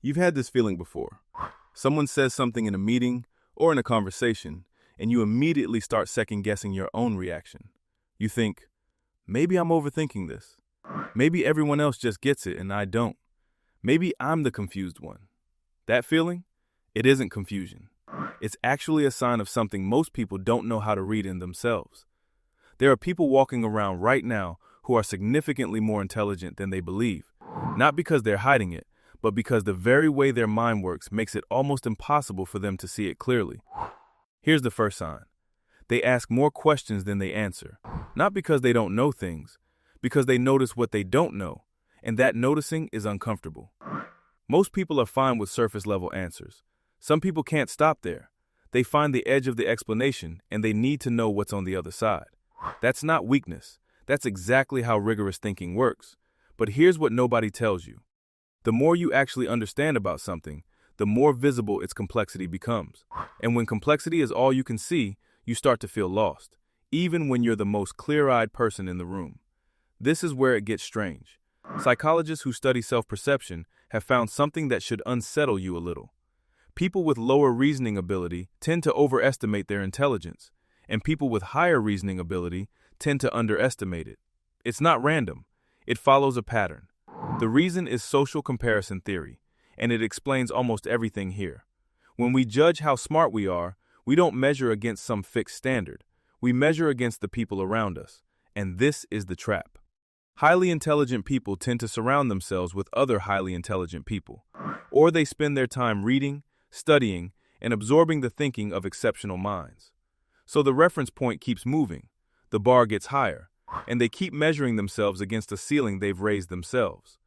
You've had this feeling before. Someone says something in a meeting or in a conversation, and you immediately start second-guessing your own reaction. You think, maybe I'm overthinking this. Maybe everyone else just gets it and I don't. Maybe I'm the confused one. That feeling? It isn't confusion. It's actually a sign of something most people don't know how to read in themselves. There are people walking around right now who are significantly more intelligent than they believe, not because they're hiding it, but because the very way their mind works makes it almost impossible for them to see it clearly. Here's the first sign. They ask more questions than they answer, not because they don't know things, because they notice what they don't know, and that noticing is uncomfortable. Most people are fine with surface-level answers. Some people can't stop there. They find the edge of the explanation, and they need to know what's on the other side. That's not weakness. That's exactly how rigorous thinking works. But here's what nobody tells you. The more you actually understand about something, the more visible its complexity becomes. And when complexity is all you can see, you start to feel lost, even when you're the most clear-eyed person in the room. This is where it gets strange. Psychologists who study self-perception have found something that should unsettle you a little. People with lower reasoning ability tend to overestimate their intelligence, and people with higher reasoning ability tend to underestimate it. It's not random. It follows a pattern. The reason is social comparison theory, and it explains almost everything here. When we judge how smart we are, we don't measure against some fixed standard. We measure against the people around us, and this is the trap. Highly intelligent people tend to surround themselves with other highly intelligent people, or they spend their time reading, studying, and absorbing the thinking of exceptional minds. So the reference point keeps moving, the bar gets higher, and they keep measuring themselves against a ceiling they've raised themselves.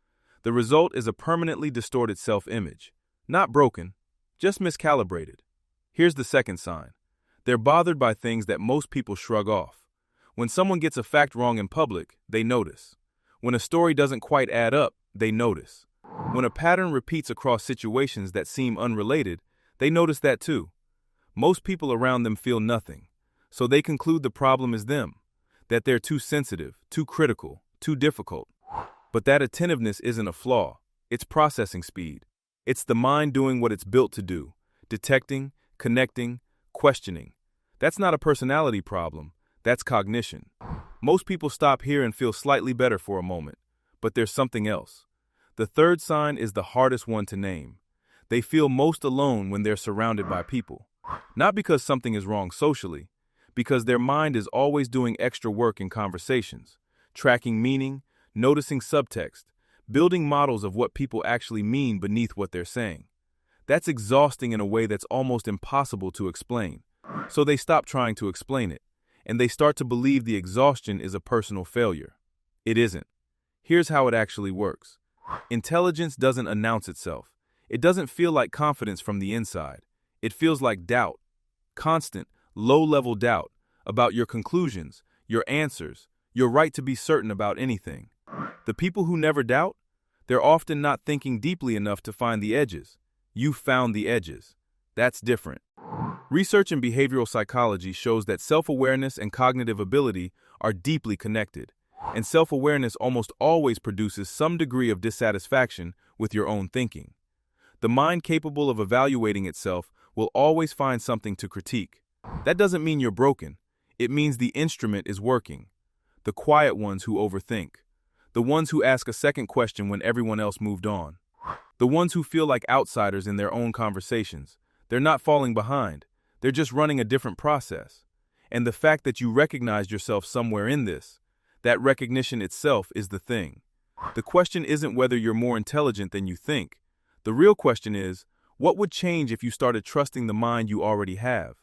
The result is a permanently distorted self-image. Not broken, just miscalibrated. Here's the second sign. They're bothered by things that most people shrug off. When someone gets a fact wrong in public, they notice. When a story doesn't quite add up, they notice. When a pattern repeats across situations that seem unrelated, they notice that too. Most people around them feel nothing, so they conclude the problem is them, that they're too sensitive, too critical, too difficult. But that attentiveness isn't a flaw, it's processing speed. It's the mind doing what it's built to do, detecting, connecting, questioning. That's not a personality problem, that's cognition. Most people stop here and feel slightly better for a moment, but there's something else. The third sign is the hardest one to name. They feel most alone when they're surrounded by people. Not because something is wrong socially, because their mind is always doing extra work in conversations, tracking meaning, noticing subtext, building models of what people actually mean beneath what they're saying. That's exhausting in a way that's almost impossible to explain. So they stop trying to explain it, and they start to believe the exhaustion is a personal failure. It isn't. Here's how it actually works. Intelligence doesn't announce itself. It doesn't feel like confidence from the inside. It feels like doubt. Constant, low-level doubt about your conclusions, your answers, your right to be certain about anything. The people who never doubt, they're often not thinking deeply enough to find the edges. You found the edges. That's different. Research in behavioral psychology shows that self-awareness and cognitive ability are deeply connected, and self-awareness almost always produces some degree of dissatisfaction with your own thinking. The mind capable of evaluating itself will always find something to critique. That doesn't mean you're broken. It means the instrument is working. The quiet ones who overthink. The ones who ask a second question when everyone else moved on. The ones who feel like outsiders in their own conversations. They're not falling behind. They're just running a different process. And the fact that you recognized yourself somewhere in this, that recognition itself is the thing. The question isn't whether you're more intelligent than you think. The real question is, what would change if you started trusting the mind you already have?